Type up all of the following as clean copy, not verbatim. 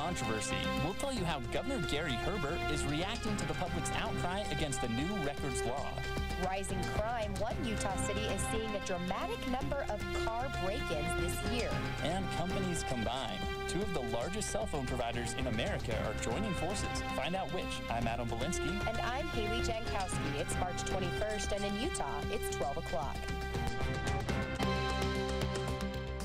controversy. We'll tell you how Governor Gary Herbert is reacting to the public's outcry against the new records law. Rising crime. One Utah city is seeing a dramatic number of car break-ins this year. And companies combine. Two of the largest cell phone providers in America are joining forces. Find out which. I'm Adam Belinsky. And I'm Haley Jankowski. It's March 21st, and in Utah, it's 12 o'clock.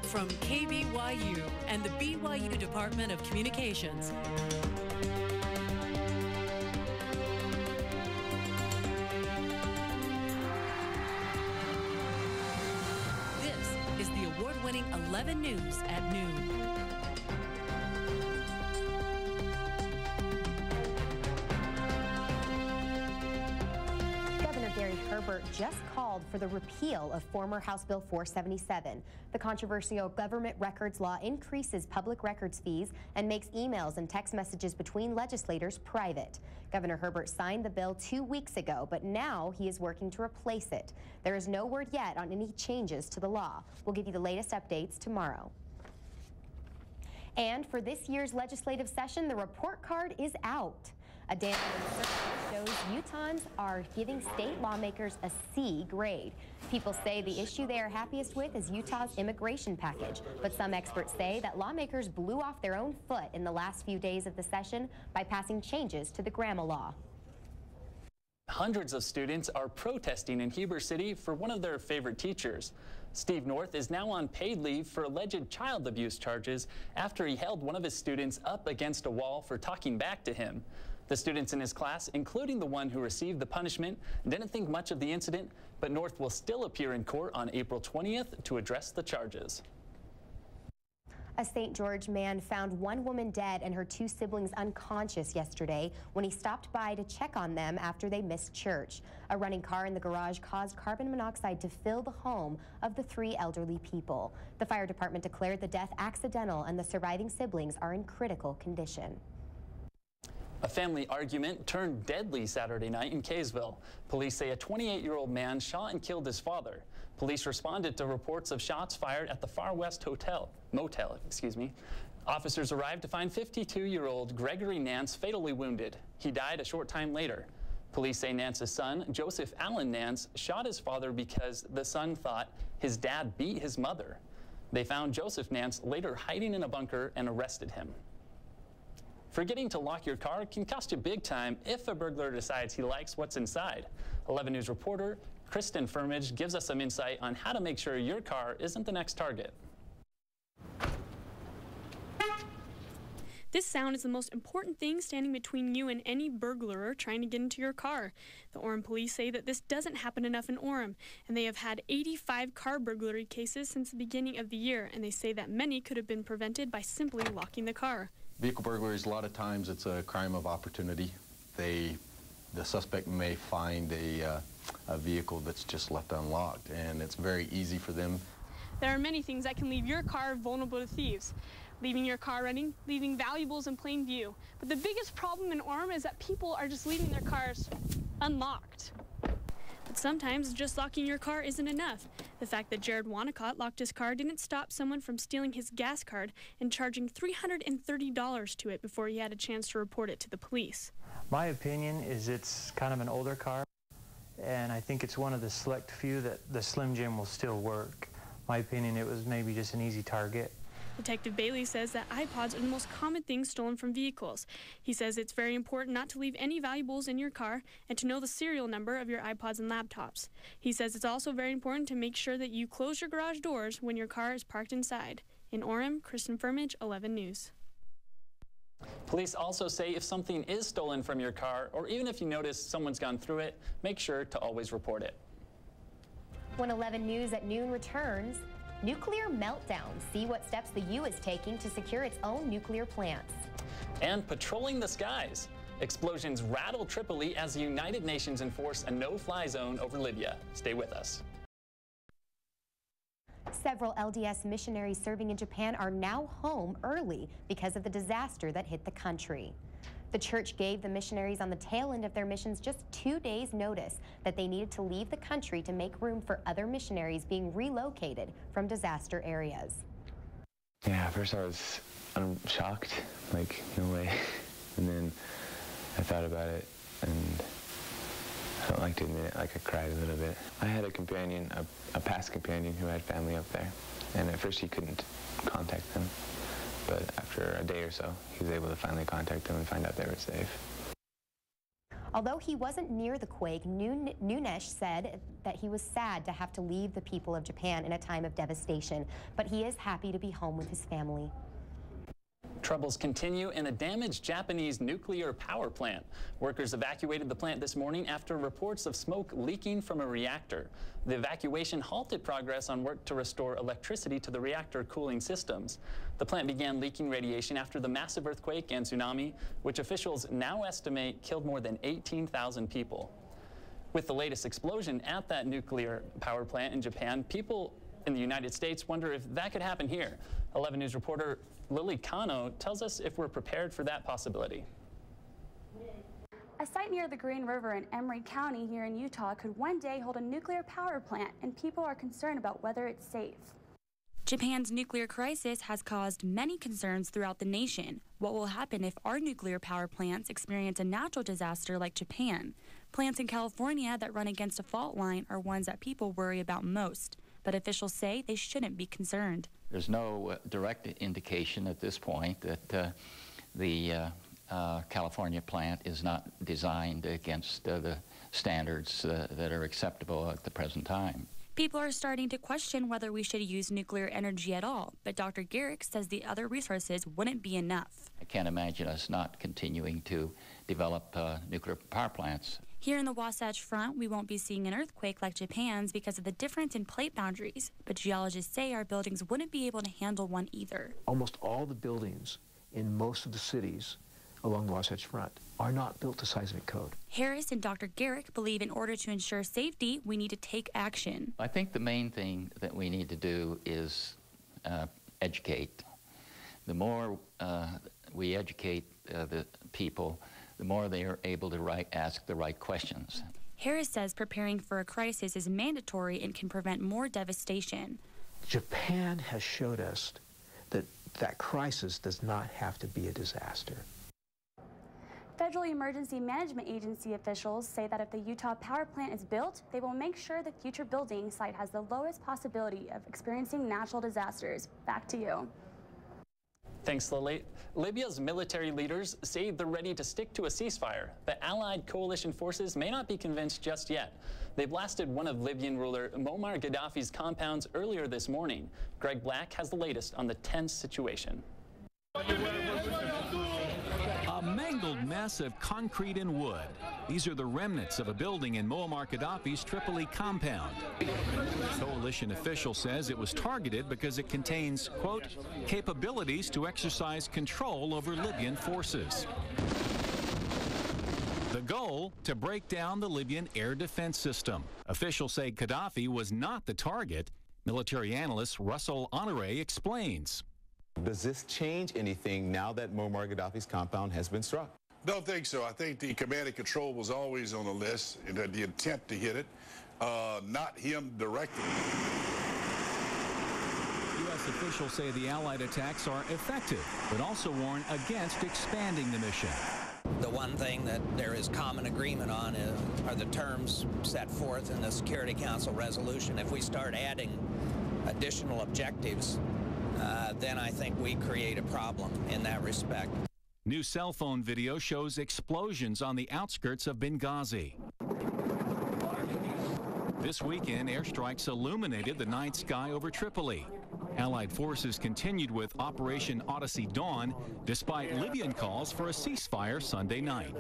From KBYU and the BYU Department of Communications. This is the award-winning 11 News at noon. Gary Herbert just called for the repeal of former House Bill 477. The controversial government records law increases public records fees and makes emails and text messages between legislators private. Governor Herbert signed the bill 2 weeks ago, but now he is working to replace it. There is no word yet on any changes to the law. We'll give you the latest updates tomorrow. And for this year's legislative session, the report card is out. A data survey shows Utahns are giving state lawmakers a C grade. People say the issue they are happiest with is Utah's immigration package, but some experts say that lawmakers blew off their own foot in the last few days of the session by passing changes to the grandma law. Hundreds of students are protesting in Heber City for one of their favorite teachers. Steve North is now on paid leave for alleged child abuse charges after he held one of his students up against a wall for talking back to him. The students in his class, including the one who received the punishment, didn't think much of the incident, but North will still appear in court on April 20th to address the charges. A St. George man found one woman dead and her two siblings unconscious yesterday when he stopped by to check on them after they missed church. A running car in the garage caused carbon monoxide to fill the home of the three elderly people. The fire department declared the death accidental and the surviving siblings are in critical condition. A family argument turned deadly Saturday night in Kaysville. Police say a 28-year-old man shot and killed his father. Police responded to reports of shots fired at the Far West Motel. Officers arrived to find 52-year-old Gregory Nance fatally wounded. He died a short time later. Police say Nance's son, Joseph Allen Nance, shot his father because the son thought his dad beat his mother. They found Joseph Nance later hiding in a bunker and arrested him. Forgetting to lock your car can cost you big time if a burglar decides he likes what's inside. 11 News reporter Kristen Firmage gives us some insight on how to make sure your car isn't the next target. This sound is the most important thing standing between you and any burglar trying to get into your car. The Orem police say that this doesn't happen enough in Orem, and they have had 85 car burglary cases since the beginning of the year, and they say that many could have been prevented by simply locking the car. Vehicle burglaries, a lot of times it's a crime of opportunity. The suspect may find a vehicle that's just left unlocked, and it's very easy for them. There are many things that can leave your car vulnerable to thieves. Leaving your car running, leaving valuables in plain view. But the biggest problem in Orem is that people are just leaving their cars unlocked. But sometimes just locking your car isn't enough. The fact that Jared Wanacott locked his car didn't stop someone from stealing his gas card and charging $330 to it before he had a chance to report it to the police. My opinion is it's kind of an older car, and I think it's one of the select few that the Slim Jim will still work. My opinion, it was maybe just an easy target. Detective Bailey says that iPods are the most common things stolen from vehicles. He says it's very important not to leave any valuables in your car and to know the serial number of your iPods and laptops. He says it's also very important to make sure that you close your garage doors when your car is parked inside. In Orem, Kristen Firmage, 11 News. Police also say if something is stolen from your car, or even if you notice someone's gone through it, make sure to always report it. When 11 News at noon returns, nuclear meltdown. See what steps the U is taking to secure its own nuclear plants. And patrolling the skies. Explosions rattle Tripoli as the United Nations enforce a no-fly zone over Libya. Stay with us. Several LDS missionaries serving in Japan are now home early because of the disaster that hit the country. The church gave the missionaries on the tail end of their missions just 2 days' notice that they needed to leave the country to make room for other missionaries being relocated from disaster areas. Yeah, at first I was I'm shocked, like, no way. And then I thought about it, and I don't like to admit it, like I cried a little bit. I had a companion, a past companion who had family up there, and at first he couldn't contact them. But after a day or so, he was able to finally contact them and find out they were safe. Although he wasn't near the quake, Nunes said that he was sad to have to leave the people of Japan in a time of devastation, but he is happy to be home with his family. Troubles continue in a damaged Japanese nuclear power plant. Workers evacuated the plant this morning after reports of smoke leaking from a reactor. The evacuation halted progress on work to restore electricity to the reactor cooling systems. The plant began leaking radiation after the massive earthquake and tsunami, which officials now estimate killed more than 18,000 people. With the latest explosion at that nuclear power plant in Japan, people in the United States wonder if that could happen here. 11 News reporter Lily Cano tells us if we're prepared for that possibility. A site near the Green River in Emery County here in Utah could one day hold a nuclear power plant, and people are concerned about whether it's safe. Japan's nuclear crisis has caused many concerns throughout the nation. What will happen if our nuclear power plants experience a natural disaster like Japan? Plants in California that run against a fault line are ones that people worry about most, but officials say they shouldn't be concerned. There's no direct indication at this point that the California plant is not designed against the standards that are acceptable at the present time. People are starting to question whether we should use nuclear energy at all, but Dr. Garrick says the other resources wouldn't be enough. I can't imagine us not continuing to develop nuclear power plants. Here in the Wasatch Front, we won't be seeing an earthquake like Japan's because of the difference in plate boundaries, but geologists say our buildings wouldn't be able to handle one either. Almost all the buildings in most of the cities along the Wasatch Front are not built to seismic code. Harris and Dr. Garrick believe in order to ensure safety, we need to take action. I think the main thing that we need to do is educate. The more we educate the people, the more they are able to ask the right questions. Harris says preparing for a crisis is mandatory and can prevent more devastation. Japan has showed us that that crisis does not have to be a disaster. Federal Emergency Management Agency officials say that if the Utah power plant is built, they will make sure the future building site has the lowest possibility of experiencing natural disasters. Back to you. Thanks, Lily. Libya's military leaders say they're ready to stick to a ceasefire, but allied coalition forces may not be convinced just yet. They blasted one of Libyan ruler Muammar Gaddafi's compounds earlier this morning. Greg Black has the latest on the tense situation. A mangled mess of concrete and wood. These are the remnants of a building in Muammar Gaddafi's Tripoli compound. Coalition official says it was targeted because it contains, quote, capabilities to exercise control over Libyan forces. The goal, to break down the Libyan air defense system. Officials say Gaddafi was not the target. Military analyst Russell Honoré explains. Does this change anything now that Muammar Gaddafi's compound has been struck? Don't think so. I think the command and control was always on the list, and the intent to hit it, not him directly. U.S. officials say the Allied attacks are effective, but also warn against expanding the mission. The one thing that there is common agreement on are the terms set forth in the Security Council resolution. If we start adding additional objectives, then I think we create a problem in that respect. New cell phone video shows explosions on the outskirts of Benghazi. This weekend, airstrikes illuminated the night sky over Tripoli. Allied forces continued with Operation Odyssey Dawn, despite Libyan calls for a ceasefire Sunday night.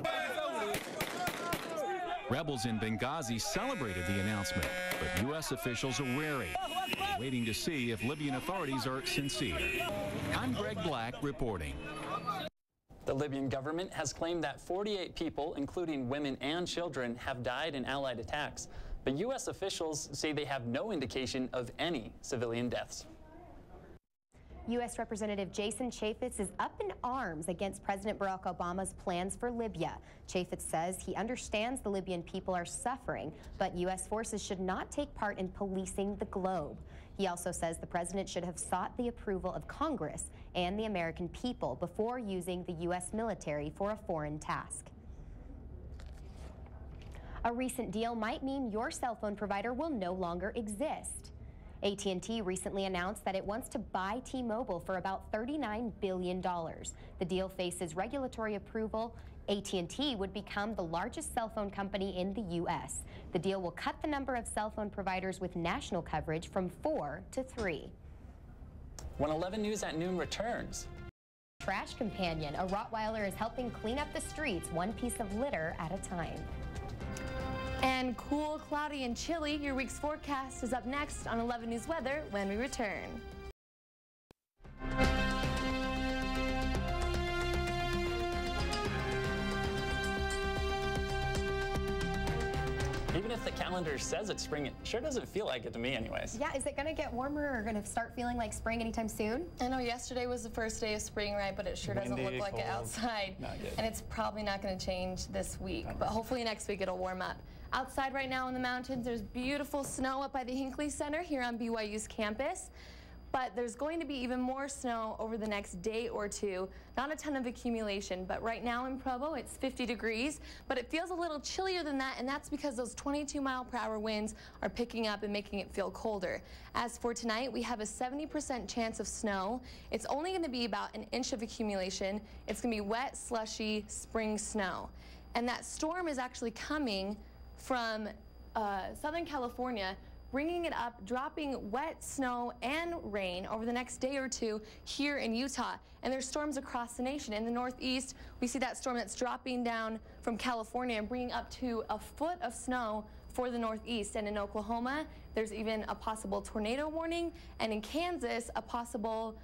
Rebels in Benghazi celebrated the announcement, but U.S. officials are wary, waiting to see if Libyan authorities are sincere. I'm Greg Black reporting. The Libyan government has claimed that 48 people, including women and children, have died in Allied attacks, but U.S. officials say they have no indication of any civilian deaths. U.S. Representative Jason Chaffetz is up in arms against President Barack Obama's plans for Libya. Chaffetz says he understands the Libyan people are suffering, but U.S. forces should not take part in policing the globe. He also says the president should have sought the approval of Congress and the American people before using the U.S. military for a foreign task. A recent deal might mean your cell phone provider will no longer exist. AT&T recently announced that it wants to buy T-Mobile for about $39 billion. The deal faces regulatory approval. AT&T would become the largest cell phone company in the U.S. The deal will cut the number of cell phone providers with national coverage from 4 to 3. 111 News at Noon returns. Trash Companion. A Rottweiler is helping clean up the streets one piece of litter at a time. And cool, cloudy, and chilly, your week's forecast is up next on 11 News Weather when we return. Even if the calendar says it's spring, it sure doesn't feel like it to me anyways. Yeah, is it going to get warmer or going to start feeling like spring anytime soon? I know yesterday was the first day of spring, right, but it sure doesn't look like it outside. Not good. And it's probably not going to change this week, but hopefully next week it'll warm up. Outside right now in the mountains, there's beautiful snow up by the Hinckley Center here on BYU's campus. But there's going to be even more snow over the next day or two. Not a ton of accumulation, but right now in Provo, it's 50 degrees, but it feels a little chillier than that, and that's because those 22-mile-per-hour winds are picking up and making it feel colder. As for tonight, we have a 70% chance of snow. It's only going to be about an inch of accumulation. It's going to be wet, slushy, spring snow. And that storm is actually coming from Southern California, bringing it up, dropping wet snow and rain over the next day or two here in Utah. And there's storms across the nation. In the northeast, we see that storm that's dropping down from California and bringing up to a foot of snow for the northeast. And in Oklahoma, there's even a possible tornado warning. And in Kansas, a possible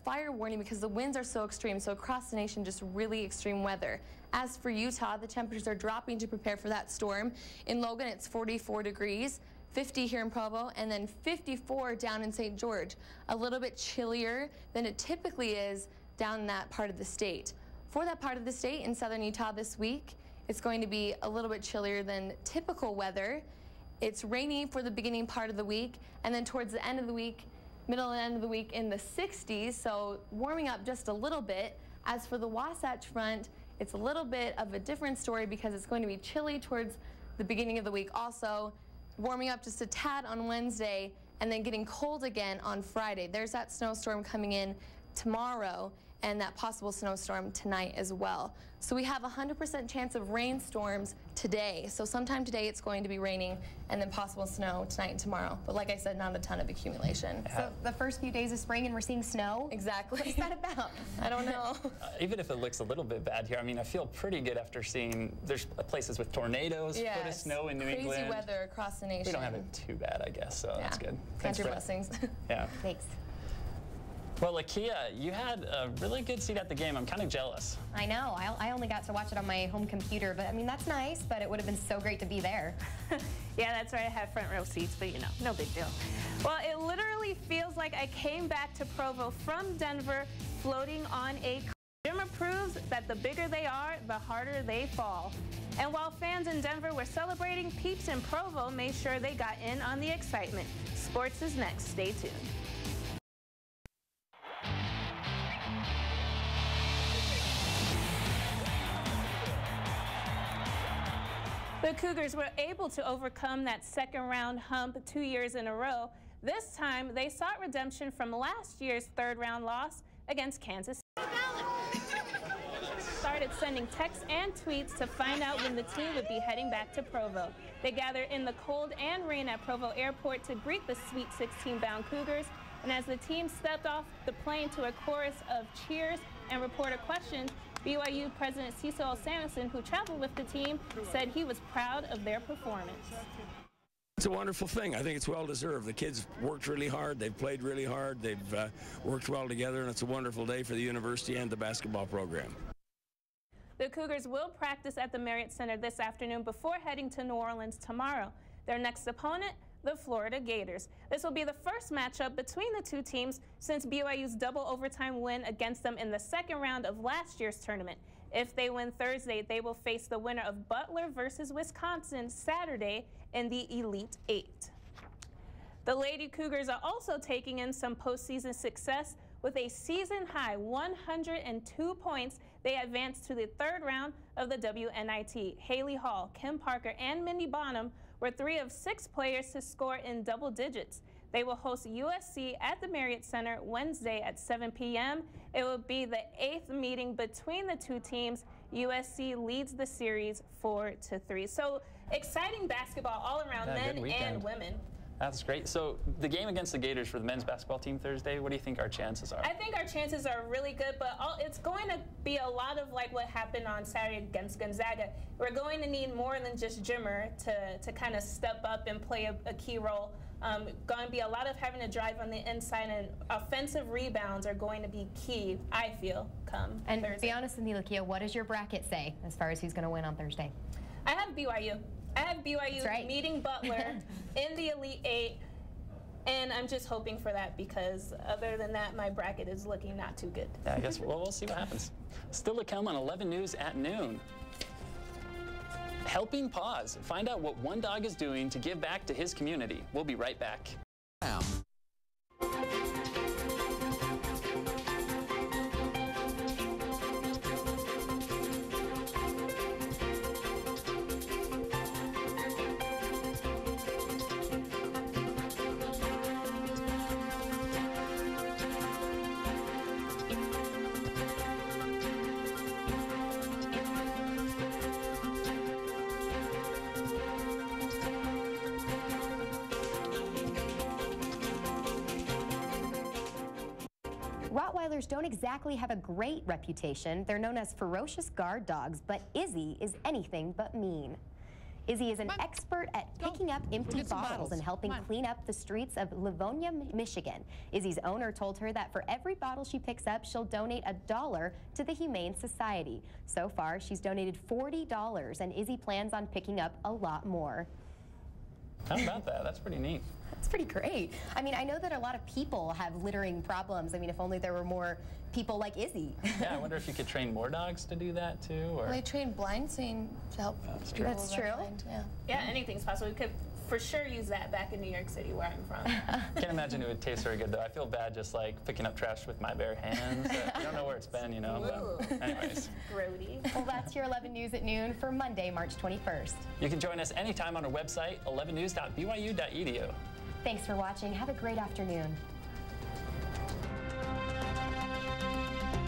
fire warning because the winds are so extreme. So across the nation, just really extreme weather. As for Utah, the temperatures are dropping to prepare for that storm. In Logan, it's 44 degrees. 50 here in Provo, and then 54 down in St. George. A little bit chillier than it typically is down in that part of the state. For that part of the state in southern Utah this week, it's going to be a little bit chillier than typical weather. It's rainy for the beginning part of the week, and then towards the end of the week, middle and end of the week in the 60s, so warming up just a little bit. As for the Wasatch Front, it's a little bit of a different story because it's going to be chilly towards the beginning of the week also. Warming up just a tad on Wednesday and then getting cold again on Friday. There's that snowstorm coming in tomorrow and that possible snowstorm tonight as well. So we have a 100% chance of rainstorms today. So sometime today it's going to be raining and then possible snow tonight and tomorrow. But like I said, not a ton of accumulation. So the first few days of spring and we're seeing snow? Exactly. What's that about? I don't know. Even if it looks a little bit bad here, I mean, I feel pretty good after seeing there's places with tornadoes, yes, foot of snow in New England. Crazy weather across the nation. We don't have it too bad, I guess, so that's good. Country blessings. Yeah. Thanks. Well, Lakia, you had a really good seat at the game. I'm kind of jealous. I know. I only got to watch it on my home computer, but I mean, that's nice, but it would have been so great to be there. Yeah, that's right. I have front row seats, but you know, no big deal. Well, it literally feels like I came back to Provo from Denver floating on a Jimmer proves that the bigger they are, the harder they fall. And while fans in Denver were celebrating, peeps in Provo made sure they got in on the excitement. Sports is next. Stay tuned. The Cougars were able to overcome that second-round hump 2 years in a row. This time, they sought redemption from last year's third-round loss against Kansas City. Started sending texts and tweets to find out when the team would be heading back to Provo. They gathered in the cold and rain at Provo Airport to greet the Sweet 16-bound Cougars. And as the team stepped off the plane to a chorus of cheers and reporter questions, BYU President Cecil Samuelson, who traveled with the team, said he was proud of their performance. It's a wonderful thing. I think it's well-deserved. The kids worked really hard. They've played really hard. They've worked well together, and it's a wonderful day for the university and the basketball program. The Cougars will practice at the Marriott Center this afternoon before heading to New Orleans tomorrow. Their next opponent, the Florida Gators. This will be the first matchup between the two teams since BYU's double overtime win against them in the second round of last year's tournament. If they win Thursday, they will face the winner of Butler versus Wisconsin Saturday in the Elite Eight. The Lady Cougars are also taking in some postseason success With a season-high 102 points, they advanced to the third round of the WNIT. Haley Hall, Kim Parker, and Mindy Bonham were 3 of 6 players to score in double digits. They will host USC at the Marriott Center Wednesday at 7 p.m. It will be the 8th meeting between the two teams. USC leads the series 4-3. So exciting basketball all around, men and women. That's great. So the game against the Gators for the men's basketball team Thursday, what do you think our chances are? I think our chances are really good, but it's going to be a lot of like what happened on Saturday against Gonzaga. We're going to need more than just Jimmer to kind of step up and play a key role. Going to be a lot of having to drive on the inside, and offensive rebounds are going to be key, I feel, come And Thursday. be honest with me, Lakia, what does your bracket say as far as who's going to win on Thursday? I have BYU. I have BYU meeting Butler in the Elite Eight, and I'm just hoping for that because other than that, my bracket is looking not too good. Yeah, I guess we'll see what happens. Still to come on 11 News at noon. Helping Paws. Find out what One Dog is doing to give back to his community. We'll be right back. Rottweilers don't exactly have a great reputation. They're known as ferocious guard dogs, but Izzy is anything but mean. Izzy is an expert at picking up empty bottles and helping clean up the streets of Livonia, Michigan. Izzy's owner told her that for every bottle she picks up, she'll donate $1 to the Humane Society. So far, she's donated $40, and Izzy plans on picking up a lot more. How about that? That's pretty neat. That's pretty great. I mean, I know that a lot of people have littering problems. I mean, if only there were more people like Izzy. Yeah, I wonder if you could train more dogs to do that too, or Well, they train blind seeing to help people That's true. blind. Yeah. Yeah, anything's possible. We could for sure use that back in New York City where I'm from. I can't imagine it would taste very good though. I feel bad just like picking up trash with my bare hands. I don't know where it's been, you know. But anyways. Grody. Well, that's your 11 News at noon for Monday, March 21st. You can join us anytime on our website, 11news.byu.edu. Thanks for watching. Have a great afternoon.